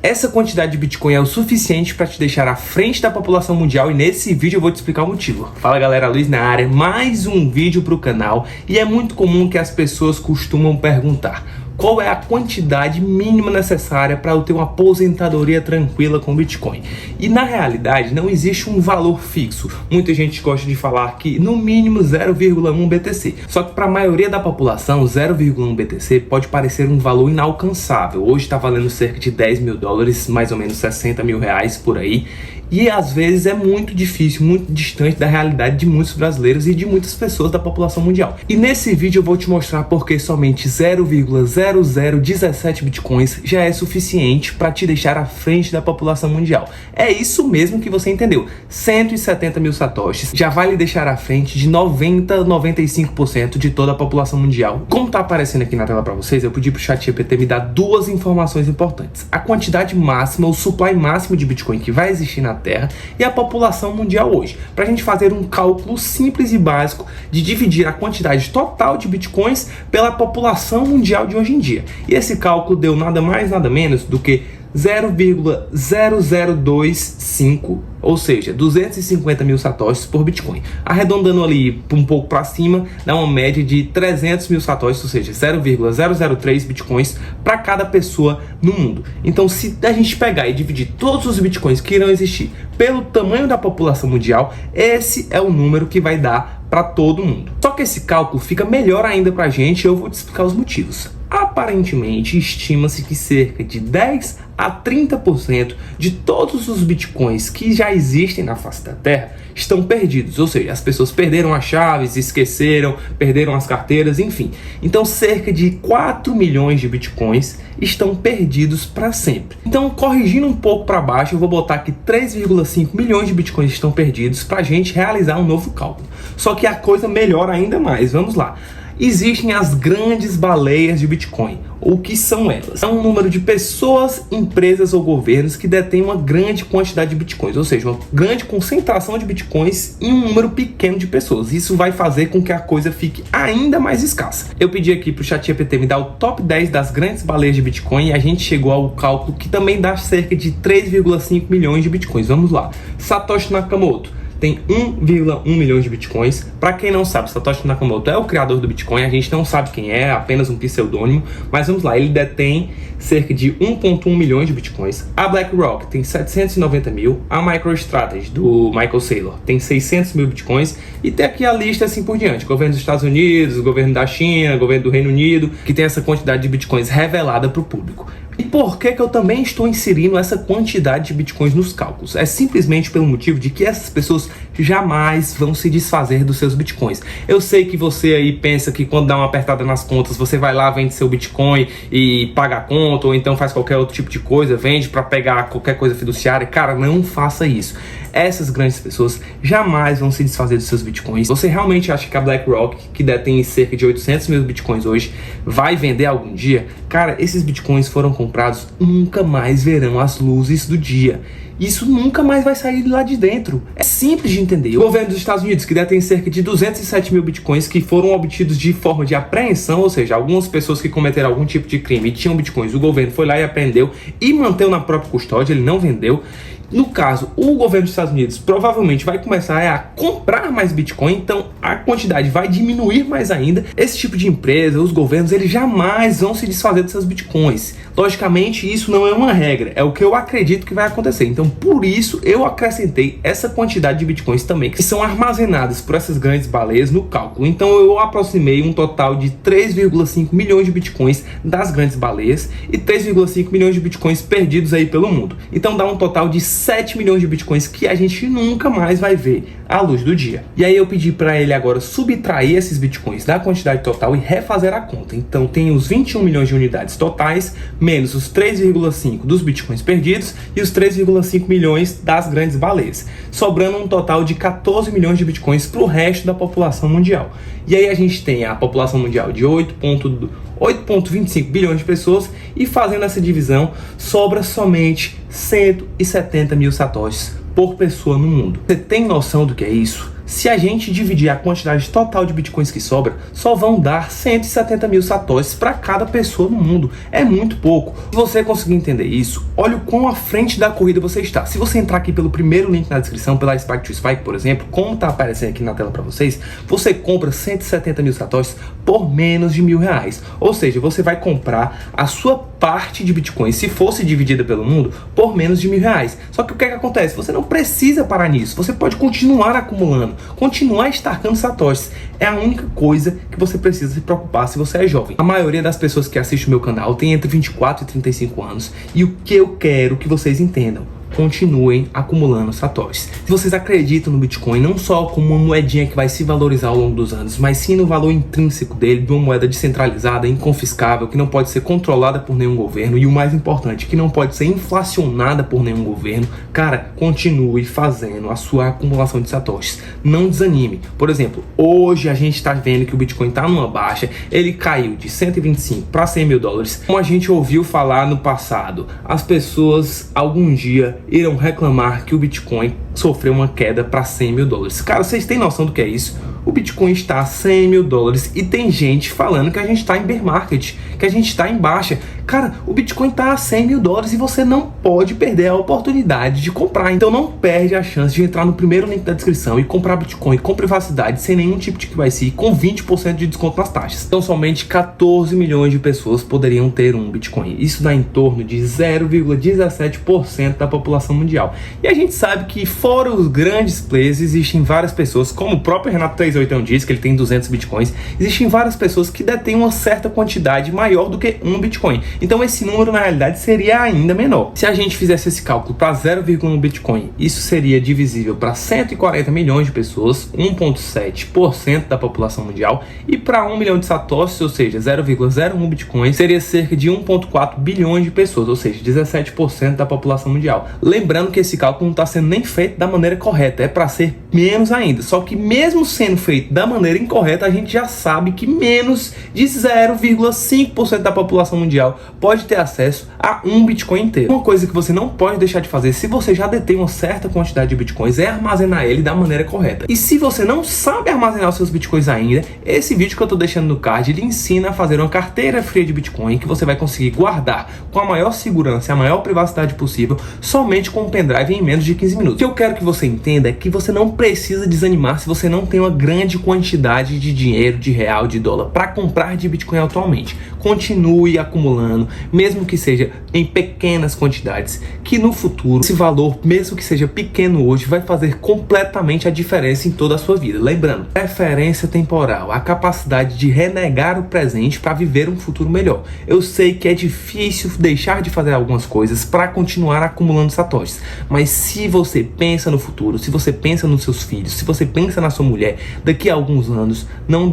Essa quantidade de Bitcoin é o suficiente para te deixar à frente da população mundial e nesse vídeo eu vou te explicar o motivo. Fala galera, Luiz na área, mais um vídeo para o canal e é muito comum que as pessoas costumam perguntar: qual é a quantidade mínima necessária para eu ter uma aposentadoria tranquila com Bitcoin? E na realidade não existe um valor fixo. Muita gente gosta de falar que no mínimo 0,1 BTC. Só que para a maioria da população 0,1 BTC pode parecer um valor inalcançável. Hoje está valendo cerca de 10 mil dólares, mais ou menos 60 mil reais por aí. E às vezes é muito difícil, muito distante da realidade de muitos brasileiros e de muitas pessoas da população mundial. E nesse vídeo eu vou te mostrar porque somente 0,0017 bitcoins já é suficiente para te deixar à frente da população mundial. É isso mesmo que você entendeu. 170 mil satoshis já vai lhe deixar à frente de 95% de toda a população mundial. Como está aparecendo aqui na tela para vocês, eu pedi para o ChatGPT me dar duas informações importantes: a quantidade máxima, o supply máximo de Bitcoin que vai existir na Terra e a população mundial hoje, para a gente fazer um cálculo simples e básico de dividir a quantidade total de bitcoins pela população mundial de hoje em dia. E esse cálculo deu nada mais nada menos do que 0,0025, ou seja, 250 mil satoshis por Bitcoin. Arredondando ali um pouco para cima, dá uma média de 300 mil satoshis, ou seja, 0,003 Bitcoins para cada pessoa no mundo. Então, se a gente pegar e dividir todos os Bitcoins que irão existir pelo tamanho da população mundial, esse é o número que vai dar para todo mundo. Só que esse cálculo fica melhor ainda para a gente e eu vou te explicar os motivos. Aparentemente, estima-se que cerca de 10 a 30% de todos os bitcoins que já existem na face da Terra estão perdidos, ou seja, as pessoas perderam as chaves, esqueceram, perderam as carteiras, enfim. Então, cerca de 4 milhões de bitcoins estão perdidos para sempre. Então, corrigindo um pouco para baixo, eu vou botar que 3,5 milhões de bitcoins estão perdidos para a gente realizar um novo cálculo. Só que a coisa melhora ainda mais. Vamos lá. Existem as grandes baleias de Bitcoin. O que são elas? É um número de pessoas, empresas ou governos que detêm uma grande quantidade de Bitcoins, ou seja, uma grande concentração de Bitcoins em um número pequeno de pessoas. Isso vai fazer com que a coisa fique ainda mais escassa. Eu pedi aqui para o ChatGPT me dar o top 10 das grandes baleias de Bitcoin e a gente chegou ao cálculo que também dá cerca de 3,5 milhões de Bitcoins. Vamos lá. Satoshi Nakamoto tem 1,1 milhão de bitcoins. Para quem não sabe, Satoshi Nakamoto é o criador do Bitcoin. A gente não sabe quem é apenas um pseudônimo, mas vamos lá, ele detém cerca de 1,1 milhões de bitcoins. A BlackRock tem 790 mil, a MicroStrategy do Michael Saylor tem 600 mil bitcoins e tem aqui a lista assim por diante: governo dos Estados Unidos, governo da China, governo do Reino Unido, que tem essa quantidade de bitcoins revelada para o público. E por que eu também estou inserindo essa quantidade de bitcoins nos cálculos? É simplesmente pelo motivo de que essas pessoas jamais vão se desfazer dos seus bitcoins. Eu sei que você aí pensa que quando dá uma apertada nas contas, você vai lá, vende seu bitcoin e paga a conta, ou então faz qualquer outro tipo de coisa, vende para pegar qualquer coisa fiduciária. Cara, não faça isso. Essas grandes pessoas jamais vão se desfazer dos seus bitcoins. Você realmente acha que a BlackRock, que detém cerca de 800 mil bitcoins hoje, vai vender algum dia? Cara, esses bitcoins foram comprados, nunca mais verão as luzes do dia. Isso nunca mais vai sair de lá de dentro. É simples de entender. O governo dos Estados Unidos, que detém cerca de 207 mil bitcoins que foram obtidos de forma de apreensão, ou seja, algumas pessoas que cometeram algum tipo de crime e tinham bitcoins, o governo foi lá e apreendeu e manteve na própria custódia, ele não vendeu. No caso, o governo dos Estados Unidos provavelmente vai começar a comprar mais Bitcoin, então a quantidade vai diminuir mais ainda. Esse tipo de empresa, os governos, eles jamais vão se desfazer dos seus Bitcoins. Logicamente, isso não é uma regra, é o que eu acredito que vai acontecer. Então, por isso, eu acrescentei essa quantidade de Bitcoins também, que são armazenadas por essas grandes baleias no cálculo. Então, eu aproximei um total de 3,5 milhões de Bitcoins das grandes baleias e 3,5 milhões de Bitcoins perdidos aí pelo mundo. Então, dá um total de 7 milhões de bitcoins que a gente nunca mais vai ver à luz do dia. E aí eu pedi para ele agora subtrair esses bitcoins da quantidade total e refazer a conta. Então tem os 21 milhões de unidades totais, menos os 3,5 dos bitcoins perdidos e os 3,5 milhões das grandes baleias, sobrando um total de 14 milhões de bitcoins para o resto da população mundial. E aí a gente tem a população mundial de 8,25 bilhões de pessoas e fazendo essa divisão, sobra somente 170 mil satoshis por pessoa no mundo. Você tem noção do que é isso? Se a gente dividir a quantidade total de bitcoins que sobra, só vão dar 170 mil satoshis para cada pessoa no mundo. É muito pouco. Se você conseguir entender isso, olha o quão à frente da corrida você está. Se você entrar aqui pelo primeiro link na descrição, pela Spike to Spike, por exemplo, como está aparecendo aqui na tela para vocês, você compra 170 mil satoshis por menos de R$1.000. Ou seja, você vai comprar a sua parte de bitcoin, se fosse dividida pelo mundo, por menos de R$1.000. Só que o que é que acontece? Você não precisa parar nisso. Você pode continuar acumulando, continuar estarcando satoshis. É a única coisa que você precisa se preocupar se você é jovem. A maioria das pessoas que assistem o meu canal tem entre 24 e 35 anos. E o que eu quero que vocês entendam: continuem acumulando satoshis. Se vocês acreditam no Bitcoin não só como uma moedinha que vai se valorizar ao longo dos anos, mas sim no valor intrínseco dele, de uma moeda descentralizada, inconfiscável, que não pode ser controlada por nenhum governo e, o mais importante, que não pode ser inflacionada por nenhum governo, cara, continue fazendo a sua acumulação de satoshis. Não desanime. Por exemplo, hoje a gente está vendo que o Bitcoin está numa baixa, ele caiu de 125 para 100 mil dólares. Como a gente ouviu falar no passado, as pessoas algum dia irão reclamar que o Bitcoin sofreu uma queda para 100 mil dólares. Cara, vocês têm noção do que é isso? O Bitcoin está a 100 mil dólares e tem gente falando que a gente está em bear market, que a gente está em baixa. Cara, o Bitcoin está a 100 mil dólares e você não pode perder a oportunidade de comprar. Então não perde a chance de entrar no primeiro link da descrição e comprar Bitcoin com privacidade, sem nenhum tipo de KYC, com 20% de desconto nas taxas. Então somente 14 milhões de pessoas poderiam ter um Bitcoin. Isso dá em torno de 0,17% da população mundial. E a gente sabe que fora os grandes players, existem várias pessoas, como o próprio Renato 381 diz, que ele tem 200 Bitcoins, existem várias pessoas que detêm uma certa quantidade maior do que um Bitcoin. Então esse número na realidade seria ainda menor. Se a gente fizesse esse cálculo para 0,1 Bitcoin, isso seria divisível para 140 milhões de pessoas, 1,7% da população mundial, e para 1 milhão de satoshis, ou seja, 0,01 Bitcoin, seria cerca de 1,4 bilhões de pessoas, ou seja, 17% da população mundial. Lembrando que esse cálculo não está sendo nem feito da maneira correta, é para ser menos ainda. Só que mesmo sendo feito da maneira incorreta, a gente já sabe que menos de 0,5% da população mundial pode ter acesso a um Bitcoin inteiro. Uma coisa que você não pode deixar de fazer, se você já detém uma certa quantidade de Bitcoins, é armazenar ele da maneira correta. E se você não sabe armazenar os seus Bitcoins ainda, esse vídeo que eu estou deixando no card lhe ensina a fazer uma carteira fria de Bitcoin que você vai conseguir guardar com a maior segurança e a maior privacidade possível, somente com um pendrive em menos de 15 minutos. O que eu quero que você entenda é que você não precisa desanimar se você não tem uma grande quantidade de dinheiro, de real, de dólar para comprar de Bitcoin atualmente. Continue acumulando, mesmo que seja em pequenas quantidades, que no futuro esse valor, mesmo que seja pequeno hoje, vai fazer completamente a diferença em toda a sua vida. Lembrando, preferência temporal, a capacidade de renegar o presente para viver um futuro melhor. Eu sei que é difícil deixar de fazer algumas coisas para continuar acumulando satoshis, mas se você pensa no futuro, se você pensa nos seus filhos, se você pensa na sua mulher, daqui a alguns anos, não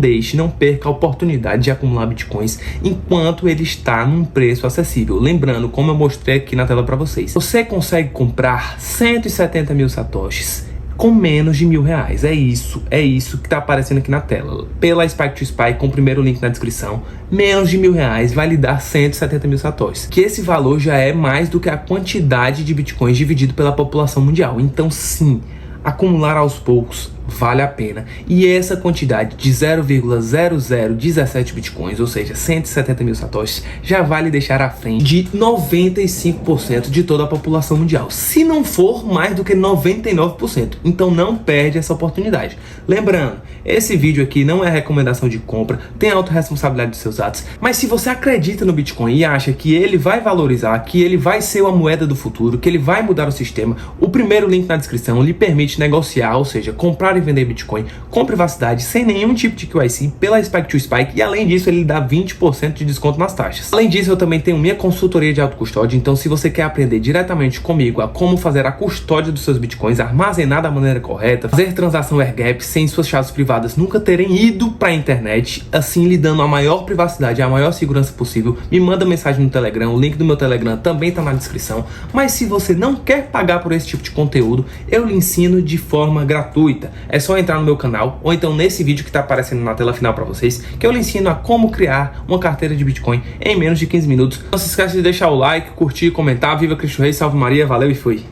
perca a oportunidade de acumular bitcoins enquanto ele está num preço acessível. Lembrando, como eu mostrei aqui na tela para vocês, você consegue comprar 170 mil satoshis com menos de R$1.000. É isso que está aparecendo aqui na tela. Pela Spike to Spike, com o primeiro link na descrição, menos de R$1.000 vai lhe dar 170 mil satoshis. Que esse valor já é mais do que a quantidade de bitcoins dividido pela população mundial. Então sim, acumular aos poucos vale a pena. E essa quantidade de 0,0017 bitcoins, ou seja, 170 mil satoshis, já vai lhe deixar à frente de 95% de toda a população mundial, se não for mais do que 99%. Então não perde essa oportunidade. Lembrando, esse vídeo aqui não é recomendação de compra, tem autorresponsabilidade dos seus atos, mas se você acredita no Bitcoin e acha que ele vai valorizar, que ele vai ser uma moeda do futuro, que ele vai mudar o sistema, o primeiro link na descrição lhe permite negociar, ou seja, comprar e vender Bitcoin com privacidade, sem nenhum tipo de KYC, pela Spike to Spike, e além disso ele dá 20% de desconto nas taxas. Além disso, eu também tenho minha consultoria de autocustódia, então se você quer aprender diretamente comigo a como fazer a custódia dos seus Bitcoins, armazenar da maneira correta, fazer transação airgap sem suas chaves privadas nunca terem ido para a internet, assim lhe dando a maior privacidade e a maior segurança possível, me manda mensagem no Telegram, o link do meu Telegram também está na descrição. Mas se você não quer pagar por esse tipo de conteúdo, eu lhe ensino de forma gratuita. É só entrar no meu canal, ou então nesse vídeo que está aparecendo na tela final para vocês, que eu lhe ensino a como criar uma carteira de Bitcoin em menos de 15 minutos. Não se esqueça de deixar o like, curtir, comentar. Viva Cristo Rei, salve Maria, valeu e fui!